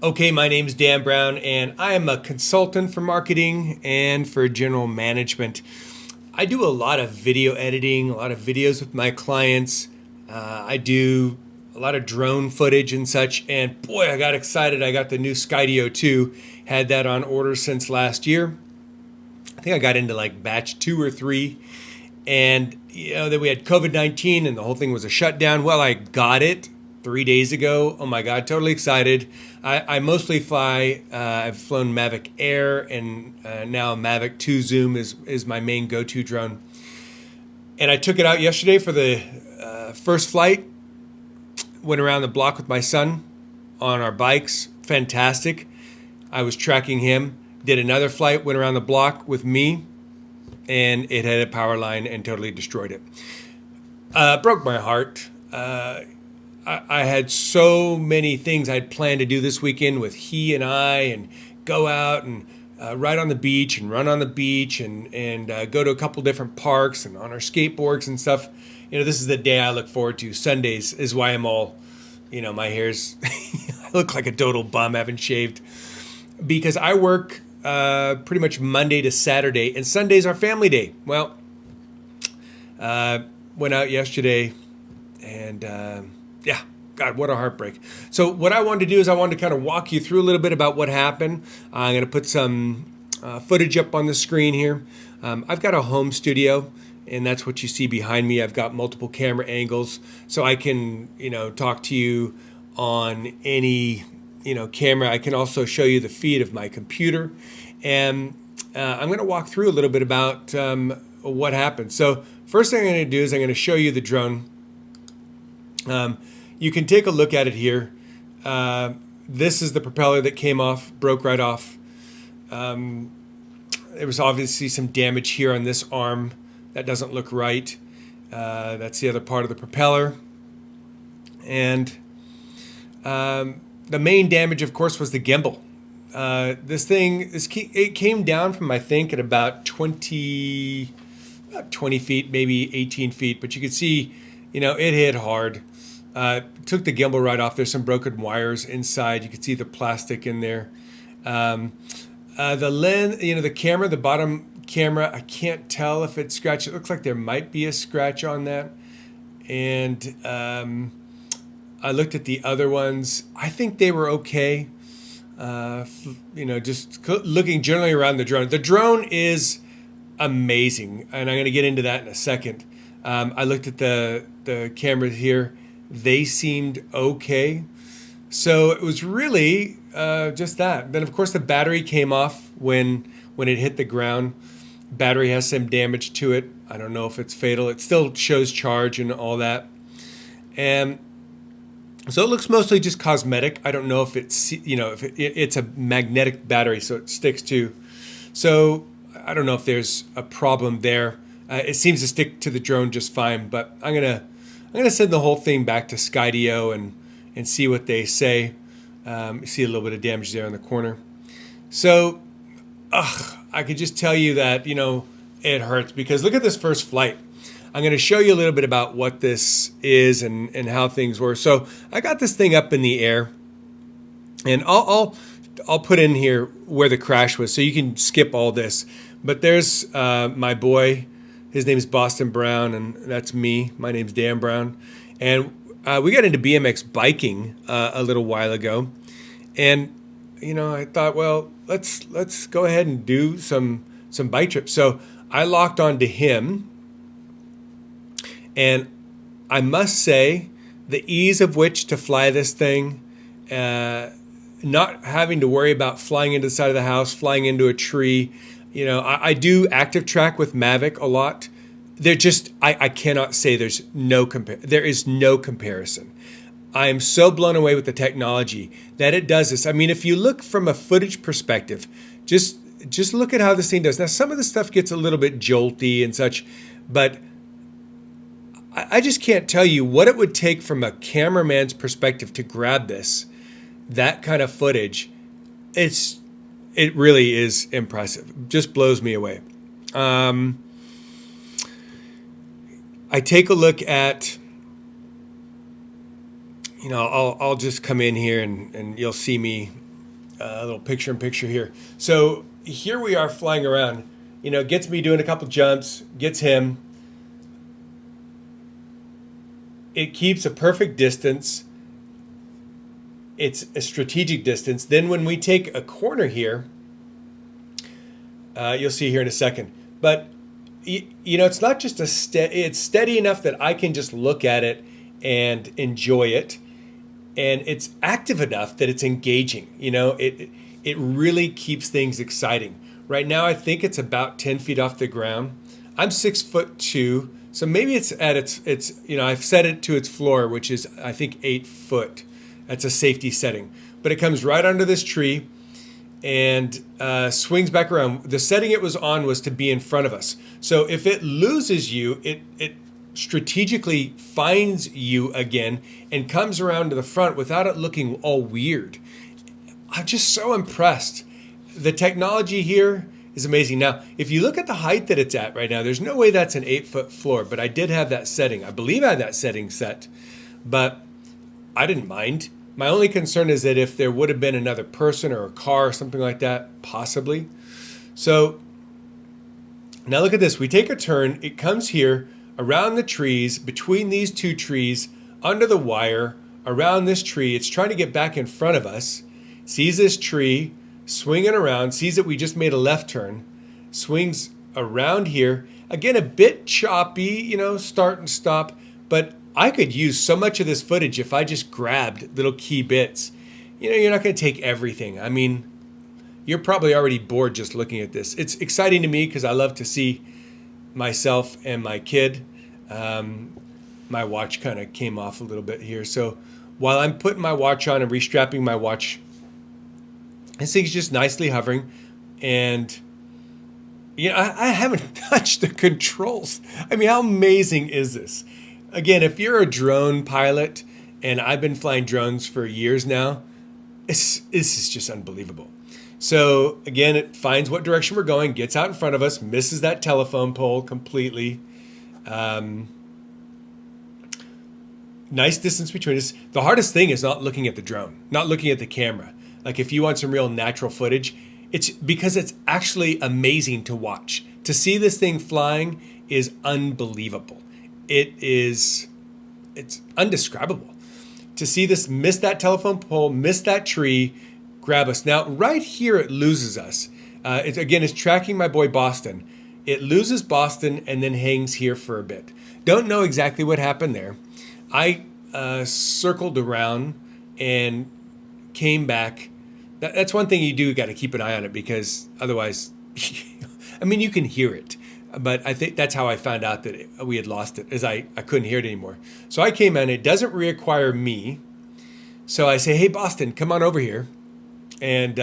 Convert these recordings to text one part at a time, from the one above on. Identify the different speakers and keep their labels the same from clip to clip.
Speaker 1: Okay, my name is Dan Brown, and I am a consultant for marketing and for general management. I do a lot of video editing, a lot of videos with my clients. I do a lot of drone footage and such. And boy, I got excited. I got the new Skydio 2, had that on order since last year. I think I got into like batch 2 or 3. And, then we had COVID-19 and the whole thing was a shutdown. Well, I got it 3 days ago. Oh my God, totally excited. I mostly fly. I've flown Mavic Air, and now Mavic 2 Zoom is my main go-to drone. And I took it out yesterday for the first flight. Went around the block with my son on our bikes. Fantastic. I was tracking him. Did another flight, went around the block with me, and it had a power line and totally destroyed it. Broke my heart. I had so many things I'd planned to do this weekend with he and I, and go out and ride on the beach and run on the beach and go to a couple different parks and on our skateboards and stuff. This is the day I look forward to. Sundays is why I'm all, my hair's, I look like a total bum, haven't shaved. Because I work pretty much Monday to Saturday, and Sunday's our family day. Well, went out yesterday, and God, what a heartbreak. So what I wanted to do is I wanted to kind of walk you through a little bit about what happened. I'm going to put some footage up on the screen here. I've got a home studio, and that's what you see behind me. I've got multiple camera angles, so I can, talk to you on any, camera. I can also show you the feed of my computer. And I'm going to walk through a little bit about what happened. So first thing I'm going to do is I'm going to show you the drone. You can take a look at it here. This is the propeller that came off, broke right off. There was obviously some damage here on this arm. That doesn't look right. That's the other part of the propeller. And the main damage, of course, was the gimbal. It came down from, I think, at about 20 feet, maybe 18 feet. But you can see, it hit hard. Took the gimbal right off. There's some broken wires inside. You can see the plastic in there. The lens, the camera, the bottom camera, I can't tell if it's scratched. It looks like there might be a scratch on that. And I looked at the other ones. I think they were okay. Just looking generally around the drone. The drone is amazing, and I'm going to get into that in a second. I looked at the cameras here. They seemed okay. So it was really just that. Then, of course, the battery came off when it hit the ground. Battery has some damage to it. I don't know if it's fatal. It still shows charge and all that. And so it looks mostly just cosmetic. I don't know if it's, it's a magnetic battery, so it sticks to. So I don't know if there's a problem there. It seems to stick to the drone just fine, but I'm gonna send the whole thing back to Skydio and see what they say. You see a little bit of damage there in the corner. So, I could just tell you that, it hurts, because look at this first flight. I'm going to show you a little bit about what this is and how things were. So I got this thing up in the air, and I'll put in here where the crash was, so you can skip all this. But there's my boy. His name's Boston Brown, and that's me. My name's Dan Brown. And we got into BMX biking a little while ago. And, I thought, well, let's go ahead and do some bike trips. So I locked onto him. And I must say, the ease of which to fly this thing, not having to worry about flying into the side of the house, flying into a tree. I do active track with Mavic a lot. I cannot say there is no comparison. I am so blown away with the technology that it does this. I mean, if you look from a footage perspective, just look at how this thing does. Now, some of the stuff gets a little bit jolty and such, but I just can't tell you what it would take from a cameraman's perspective to grab that kind of footage. It really is impressive. Just blows me away. I take a look at, I'll just come in here and you'll see me a little picture-in-picture here. So here we are flying around. You know, gets me doing a couple jumps, gets him. It keeps a perfect distance. It's a strategic distance. Then when we take a corner here, you'll see here in a second. But you know, it's not just it's steady enough that I can just look at it and enjoy it, and it's active enough that it's engaging. You know, it really keeps things exciting. Right now, I think it's about 10 feet off the ground. I'm 6'2", so maybe it's at its you know, I've set it to its floor, which is I think 8 foot. That's a safety setting, but it comes right under this tree and swings back around. The setting it was on was to be in front of us. So if it loses you, it strategically finds you again and comes around to the front without it looking all weird. I'm just so impressed. The technology here is amazing. Now, if you look at the height that it's at right now, there's no way that's an 8 foot floor, but I did have that setting. I believe I had that setting set, but I didn't mind. My only concern is that if there would have been another person or a car or something like that, possibly. So now look at this. We take a turn. It comes here around the trees, between these two trees, under the wire, around this tree. It's trying to get back in front of us. Sees this tree, swinging around, sees that we just made a left turn, swings around here. Again, a bit choppy, you know, start and stop, but I could use so much of this footage if I just grabbed little key bits. You know, you're not going to take everything. I mean, you're probably already bored just looking at this. It's exciting to me because I love to see myself and my kid. My watch kind of came off a little bit here. So while I'm putting my watch on and restrapping my watch, this thing's just nicely hovering. And, you know, I haven't touched the controls. I mean, how amazing is this? Again, if you're a drone pilot, and I've been flying drones for years now, this is just unbelievable. So again, it finds what direction we're going, gets out in front of us, misses that telephone pole completely. Nice distance between us. The hardest thing is not looking at the drone, not looking at the camera. Like if you want some real natural footage, it's because it's actually amazing to watch. To see this thing flying is unbelievable. It's undescribable. To see this miss that telephone pole, miss that tree, grab us. Now, right here, it loses us. It's tracking my boy Boston. It loses Boston and then hangs here for a bit. Don't know exactly what happened there. I circled around and came back. That's one thing you do got to keep an eye on it, because otherwise, I mean, you can hear it. But I think that's how I found out that we had lost it, is I couldn't hear it anymore. So I came in. It doesn't require me. So I say, hey, Boston, come on over here and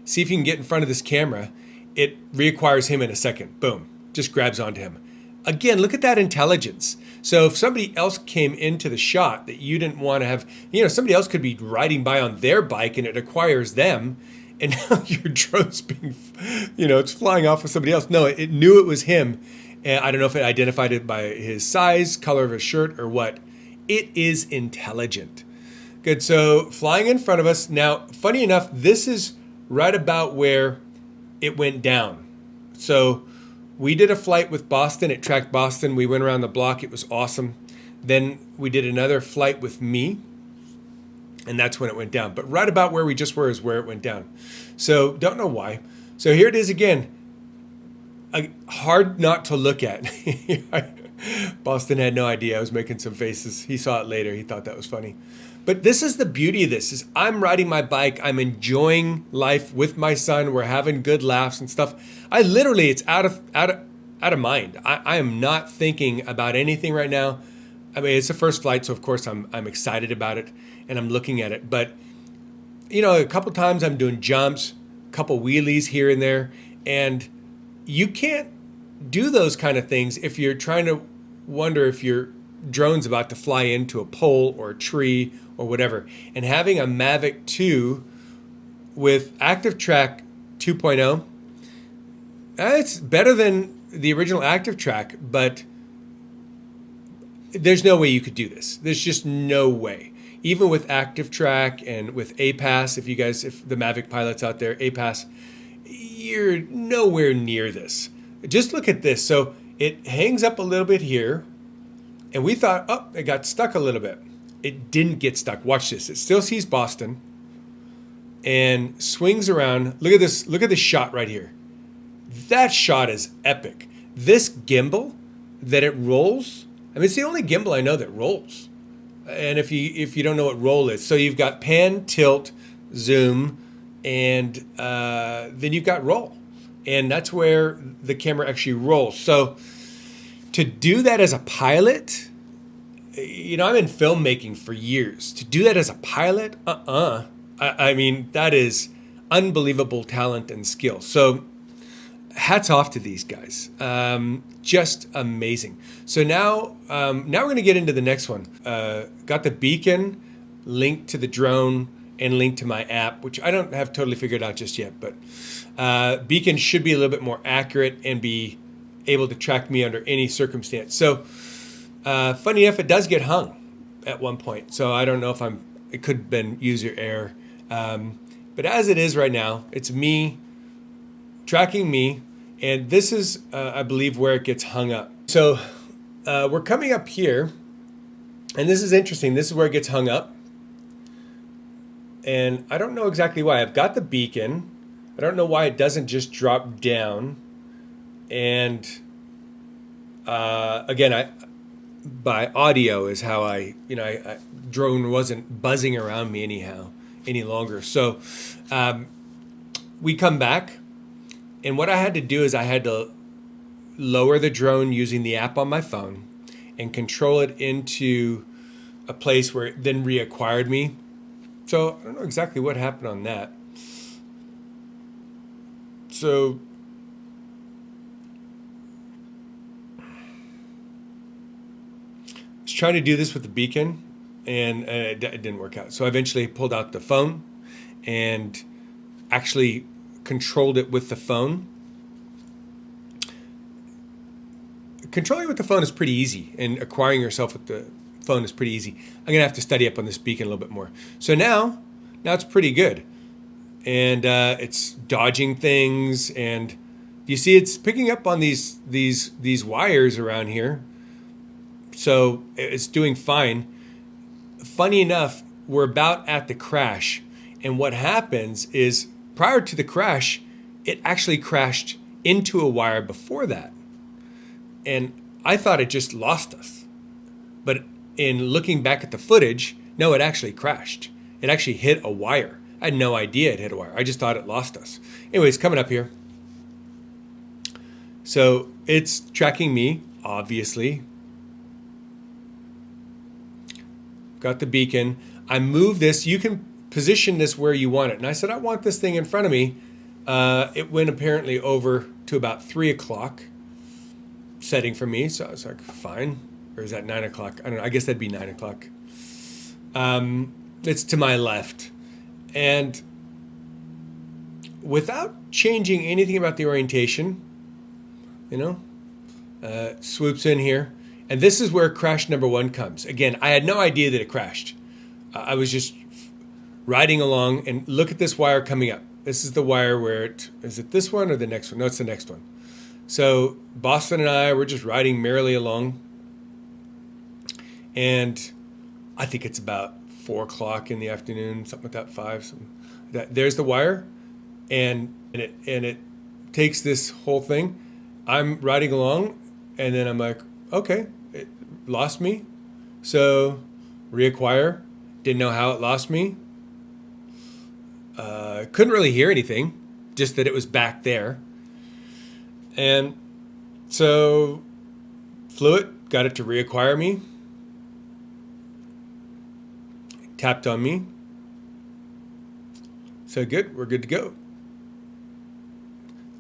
Speaker 1: see if you can get in front of this camera. It requires him in a second. Boom. Just grabs onto him. Again, look at that intelligence. So if somebody else came into the shot that you didn't want to have, you know, somebody else could be riding by on their bike and it acquires them. And now your drone's being, you know, it's flying off with somebody else. No, it knew it was him. And I don't know if it identified it by his size, color of his shirt, or what. It is intelligent. Good, so flying in front of us. Now, funny enough, this is right about where it went down. So we did a flight with Boston. It tracked Boston. We went around the block. It was awesome. Then we did another flight with me. And that's when it went down. But right about where we just were is where it went down. So don't know why. So here it is again. Hard not to look at. Boston had no idea. I was making some faces. He saw it later. He thought that was funny. But this is the beauty of this, is I'm riding my bike. I'm enjoying life with my son. We're having good laughs and stuff. I literally, it's out of mind. I am not thinking about anything right now. I mean, it's the first flight, so of course I'm excited about it and I'm looking at it. But, you know, a couple times I'm doing jumps, a couple wheelies here and there, and you can't do those kind of things if you're trying to wonder if your drone's about to fly into a pole or a tree or whatever. And having a Mavic 2 with Active Track 2.0, it's better than the original Active Track, but there's no way you could do this. There's just no way. even with Active Track and with APAS, if the Mavic pilots out there, APAS, you're nowhere near this. Just look at this. So it hangs up a little bit here, and we thought, oh, it got stuck a little bit. It didn't get stuck. Watch this. It still sees Boston and swings around. Look at this. Look at this shot right here. That shot is epic. This gimbal that it rolls, I mean, it's the only gimbal I know that rolls. And if you don't know what roll is, so you've got pan, tilt, zoom, and then you've got roll. And that's where the camera actually rolls. So to do that as a pilot, you know, I'm in filmmaking for years. To do that as a pilot, I mean, that is unbelievable talent and skill. So hats off to these guys. Just amazing. So now we're going to get into the next one. Got the beacon linked to the drone and linked to my app, which I don't have totally figured out just yet, but beacon should be a little bit more accurate and be able to track me under any circumstance. So funny enough, it does get hung at one point. So I don't know if it could have been user error. But as it is right now, it's me tracking me. And this is, I believe, where it gets hung up. So we're coming up here, and this is interesting. This is where it gets hung up. And I don't know exactly why. I've got the beacon. I don't know why it doesn't just drop down. And again, by audio is how drone wasn't buzzing around me any longer. So we come back. And what I had to do is I had to lower the drone using the app on my phone and control it into a place where it then reacquired me. So I don't know exactly what happened on that. So I was trying to do this with the beacon, and it didn't work out. So I eventually pulled out the phone and actually controlled it with the phone. Controlling with the phone is pretty easy, and acquiring yourself with the phone is pretty easy. I'm going to have to study up on this beacon a little bit more. So now it's pretty good. And it's dodging things, and you see it's picking up on these wires around here. So it's doing fine. Funny enough, we're about at the crash, and what happens is prior to the crash, it actually crashed into a wire before that. And I thought it just lost us. But in looking back at the footage, no, it actually crashed. It actually hit a wire. I had no idea it hit a wire. I just thought it lost us. Anyways, coming up here. So it's tracking me, obviously. Got the beacon. I move this. You can position this where you want it. And I said, I want this thing in front of me. It went apparently over to about 3 o'clock setting for me. So I was like, fine. Or is that 9 o'clock? I don't know. I guess that'd be 9 o'clock. It's to my left. And without changing anything about the orientation, swoops in here. And this is where crash number 1 comes. Again, I had no idea that it crashed. I was just riding along, and look at this wire coming up. This is the wire where is it this one or the next one? No, it's the next one. So Boston and I were just riding merrily along, and I think it's about 4 o'clock in the afternoon, something like that, 5. Something like that. There's the wire, and it takes this whole thing. I'm riding along, and then I'm like, okay, it lost me. So reacquire. Didn't know how it lost me. Couldn't really hear anything, just that it was back there. And so flew it, got it to reacquire me. Tapped on me. So good, we're good to go.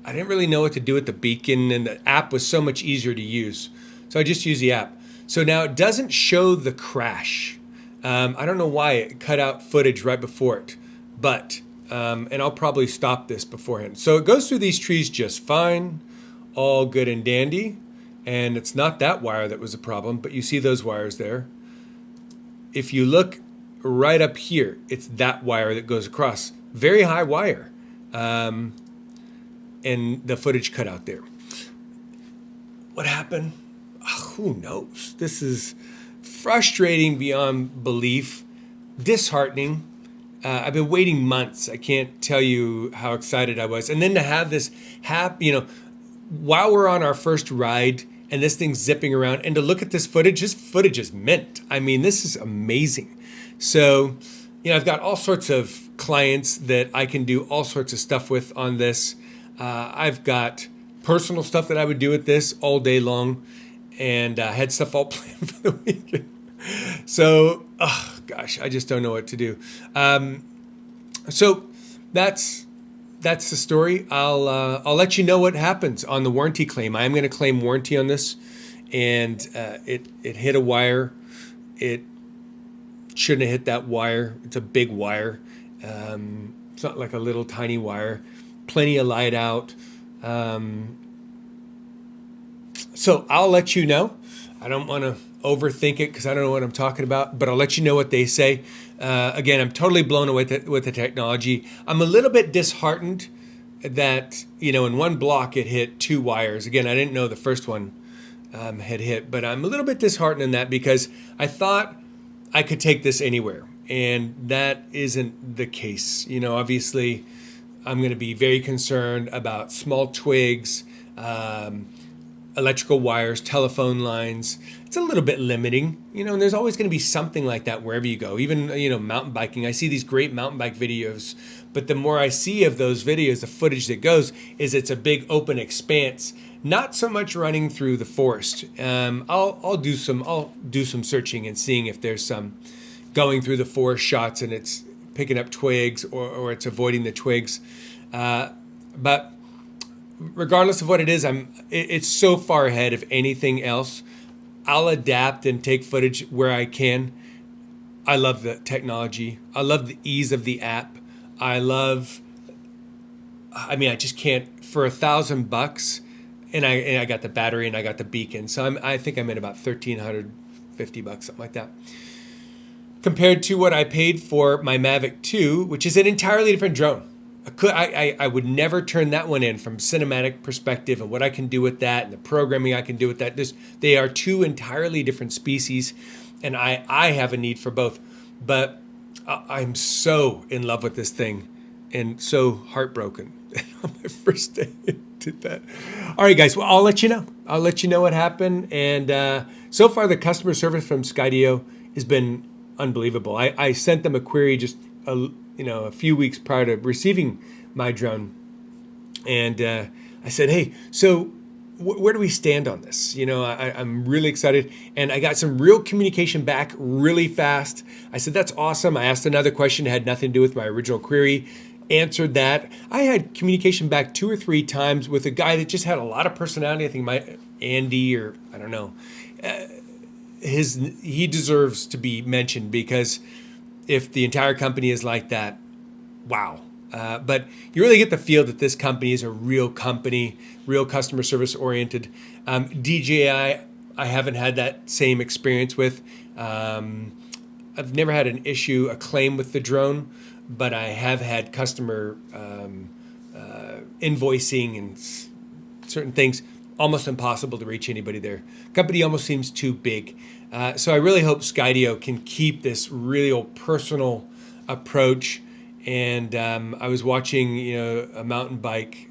Speaker 1: I didn't really know what to do with the beacon, and the app was so much easier to use. So I just used the app. So now it doesn't show the crash. I don't know why it cut out footage right before it, but, and I'll probably stop this beforehand. So it goes through these trees just fine, all good and dandy. And it's not that wire that was a problem, but you see those wires there. If you look right up here, it's that wire that goes across. Very high wire. And the footage cut out there. What happened? Who knows? This is frustrating beyond belief, disheartening. I've been waiting months. I can't tell you how excited I was. And then to have this happen, while we're on our first ride and this thing's zipping around, and to look at this footage is mint. I mean, this is amazing. So, I've got all sorts of clients that I can do all sorts of stuff with on this. I've got personal stuff that I would do with this all day long, and had stuff all planned for the weekend. So, gosh, I just don't know what to do. So that's the story. I'll let you know what happens on the warranty claim. I am going to claim warranty on this, and it hit a wire. It shouldn't have hit that wire. It's a big wire. It's not like a little tiny wire. Plenty of light out. So I'll let you know. I don't want to overthink it because I don't know what I'm talking about, but I'll let you know what they say. Again, I'm totally blown away with the technology. I'm a little bit disheartened that, in one block it hit 2 wires. Again, I didn't know the first one had hit, but I'm a little bit disheartened in that because I thought I could take this anywhere, and that isn't the case. Obviously, I'm going to be very concerned about small twigs, electrical wires, telephone lines. It's a little bit limiting, and there's always going to be something like that wherever you go. Even, mountain biking. I see these great mountain bike videos, but the more I see of those videos, the footage that goes is it's a big open expanse, not so much running through the forest. I'll do some searching and seeing if there's some going through the forest shots and it's picking up twigs or it's avoiding the twigs. But regardless of what it is, it's so far ahead of anything else. I'll adapt and take footage where I can. I love the technology. I love the ease of the app. I just can't, for $1,000, and I got the battery and I got the beacon. So I think I'm at about $1,350, something like that. Compared to what I paid for my Mavic 2, which is an entirely different drone. I would never turn that one in from cinematic perspective and what I can do with that and the programming I can do with that. They are 2 entirely different species, and I have a need for both. But I'm so in love with this thing and so heartbroken on my first day I did that. All right, guys. Well, I'll let you know. I'll let you know what happened. And so far, the customer service from Skydio has been unbelievable. I sent them a query just a few weeks prior to receiving my drone, and I said, "Hey, so where do we stand on this?" I'm really excited, and I got some real communication back really fast. I said, "That's awesome." I asked another question that had nothing to do with my original query, answered that. I had communication back 2 or 3 times with a guy that just had a lot of personality. I think Andy, or I don't know. He deserves to be mentioned, because if the entire company is like that, wow. But you really get the feel that this company is a real company, real customer service oriented. DJI, I haven't had that same experience with. I've never had an issue, a claim with the drone, but I have had customer invoicing and certain things. Almost impossible to reach anybody there. Company almost seems too big. So I really hope Skydio can keep this really personal approach. And I was watching, a mountain bike.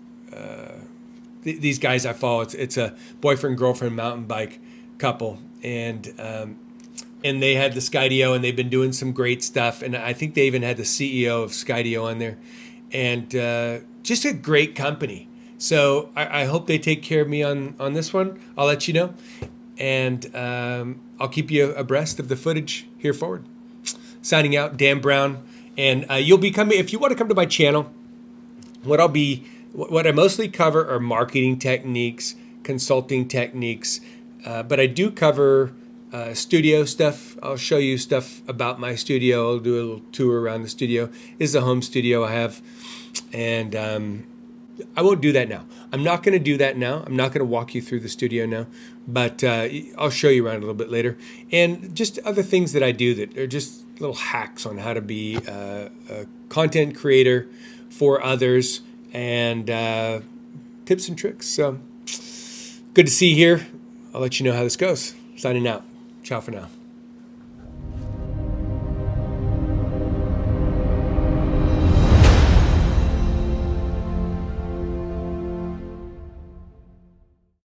Speaker 1: These guys I follow, it's a boyfriend-girlfriend mountain bike couple, and they had the Skydio, and they've been doing some great stuff. And I think they even had the CEO of Skydio on there, and just a great company. So I hope they take care of me on this one. I'll let you know, and I'll keep you abreast of the footage here forward. Signing out, Dan Brown. And you'll be coming, if you want to come to my channel, what I mostly cover are marketing techniques, consulting techniques, but I do cover studio stuff. I'll show you stuff about my studio. I'll do a little tour around the studio. This is a home studio I have, and I won't do that now. I'm not going to do that now. I'm not going to walk you through the studio now, but I'll show you around a little bit later. And just other things that I do that are just little hacks on how to be a content creator for others, and tips and tricks. So good to see you here. I'll let you know how this goes. Signing out. Ciao for now.